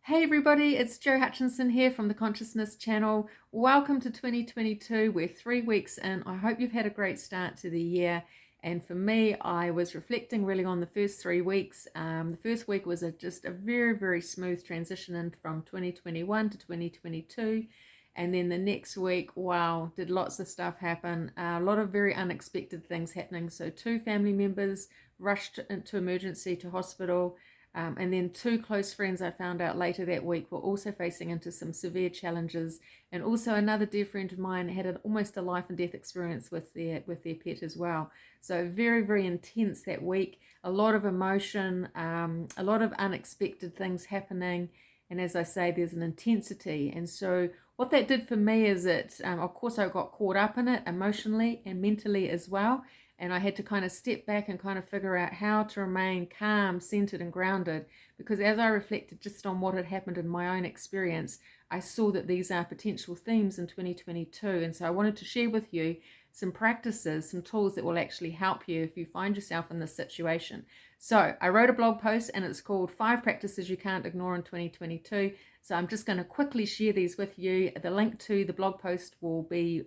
Hey everybody, it's Jo Hutchinson here from the Consciousness channel. Welcome to 2022. We're 3 weeks in. I hope you've had a great start to the year. And for me, I was reflecting really on the first 3 weeks. The first week was just a very, very smooth transition in from 2021 to 2022. And then the next week, wow, did lots of stuff happen. A lot of very unexpected things happening. So 2 family members rushed into emergency to hospital. And then 2 close friends I found out later that week were also facing into some severe challenges. And also another dear friend of mine had almost a life and death experience with their pet as well. So very, very intense that week. A lot of emotion, a lot of unexpected things happening. And as I say, there's an intensity. And so what that did for me is of course, I got caught up in it emotionally and mentally as well. And I had to kind of step back and kind of figure out how to remain calm, centered, and grounded. Because as I reflected just on what had happened in my own experience, I saw that these are potential themes in 2022. And so I wanted to share with you some practices, some tools that will actually help you if you find yourself in this situation. So I wrote a blog post and it's called 5 Practices You Can't Ignore in 2022. So I'm just going to quickly share these with you. The link to the blog post will be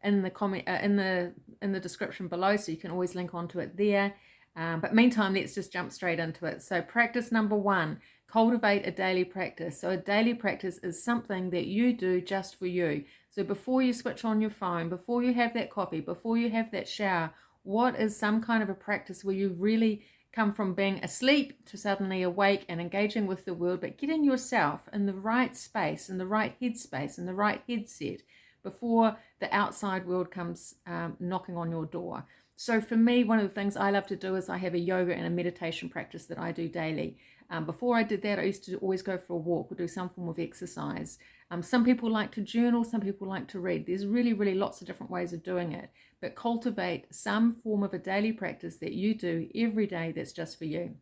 in the comment in the description below, so you can always link onto it there. But meantime, let's just jump straight into it. So practice number 1, cultivate a daily practice. So a daily practice is something that you do just for you. So before you switch on your phone, before you have that coffee, before you have that shower, what is some kind of a practice where you really come from being asleep to suddenly awake and engaging with the world, but getting yourself in the right space, in the right headspace, in the right headset before the outside world comes knocking on your door. So for me, one of the things I love to do is I have a yoga and a meditation practice that I do daily. Before I did that, I used to always go for a walk or do some form of exercise. Some people like to journal, some people like to read. There's really, really lots of different ways of doing it. But cultivate some form of a daily practice that you do every day that's just for you.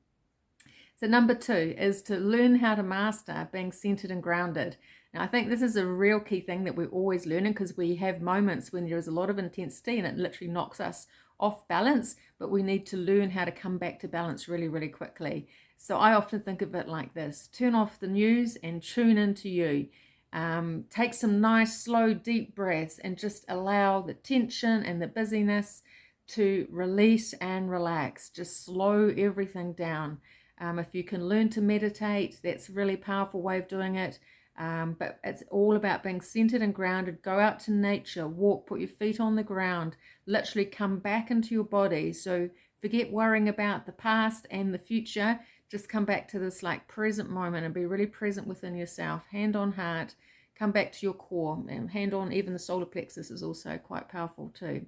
So number 2 is to learn how to master being centered and grounded. Now, I think this is a real key thing that we're always learning, because we have moments when there is a lot of intensity and it literally knocks us off balance, but we need to learn how to come back to balance really, really quickly. So I often think of it like this: turn off the news and tune into you. Take some nice, slow, deep breaths and just allow the tension and the busyness to release and relax. Just slow everything down. If you can learn to meditate, that's a really powerful way of doing it. But it's all about being centered and grounded. Go out to nature, walk, put your feet on the ground, literally come back into your body. So forget worrying about the past and the future. Just come back to this like present moment and be really present within yourself. Hand on heart, come back to your core, and hand on even the solar plexus is also quite powerful too.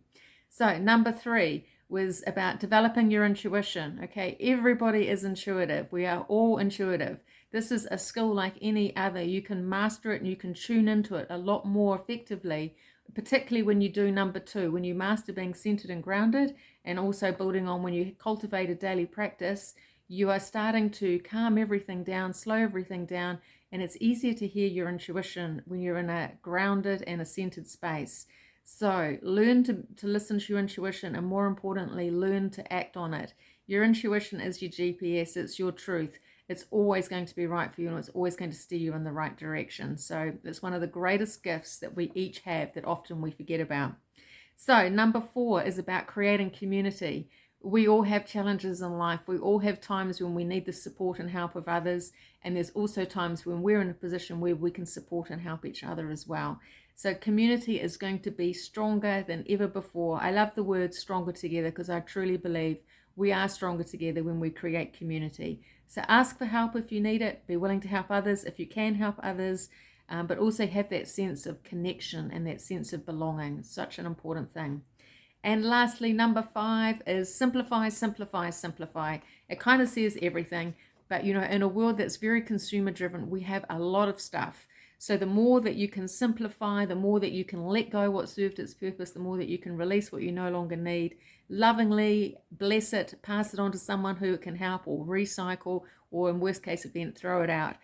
So number 3 was about developing your intuition. Okay, everybody is intuitive. We are all intuitive. This is a skill like any other. You can master it and you can tune into it a lot more effectively, particularly when you do number 2, when you master being centered and grounded, and also building on when you cultivate a daily practice. You are starting to calm everything down, slow everything down, and it's easier to hear your intuition when you're in a grounded and a centered space. So learn to listen to your intuition, and more importantly, learn to act on it. Your intuition is your GPS. It's your truth. It's always going to be right for you, and it's always going to steer you in the right direction. So it's one of the greatest gifts that we each have that often we forget about. So number 4 is about creating community. We all have challenges in life. We all have times when we need the support and help of others. And there's also times when we're in a position where we can support and help each other as well. So community is going to be stronger than ever before. I love the word stronger together, because I truly believe we are stronger together when we create community. So ask for help if you need it. Be willing to help others if you can help others. But also have that sense of connection and that sense of belonging. Such an important thing. And lastly, number 5 is simplify, simplify, simplify. It kind of says everything, but you know, in a world that's very consumer driven, we have a lot of stuff. So the more that you can simplify, the more that you can let go what served its purpose, the more that you can release what you no longer need. Lovingly bless it, pass it on to someone who it can help, or recycle, or in worst case event, throw it out.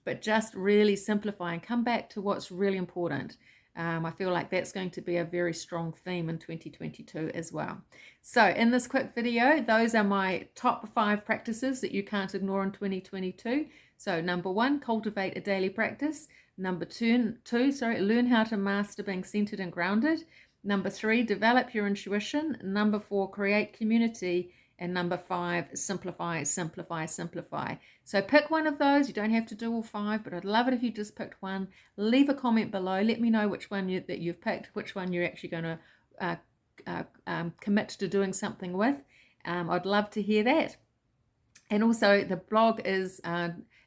But just really simplify and come back to what's really important. I feel like that's going to be a very strong theme in 2022 as well. So in this quick video, those are my top 5 practices that you can't ignore in 2022. So number 1, cultivate a daily practice. Number two, learn how to master being centered and grounded. Number 3, develop your intuition. Number 4, create community. And number 5, simplify, simplify, simplify. So pick one of those. You don't have to do all 5, but I'd love it if you just picked one. Leave a comment below. Let me know which one that you've picked, which one you're actually going to commit to doing something with. I'd love to hear that. And also the blog is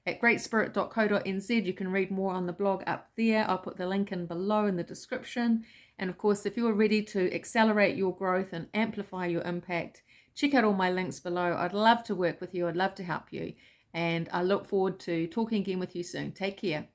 at greatspirit.co.nz. You can read more on the blog up there. I'll put the link in below in the description. And of course, if you're ready to accelerate your growth and amplify your impact, check out all my links below. I'd love to work with you. I'd love to help you. And I look forward to talking again with you soon. Take care.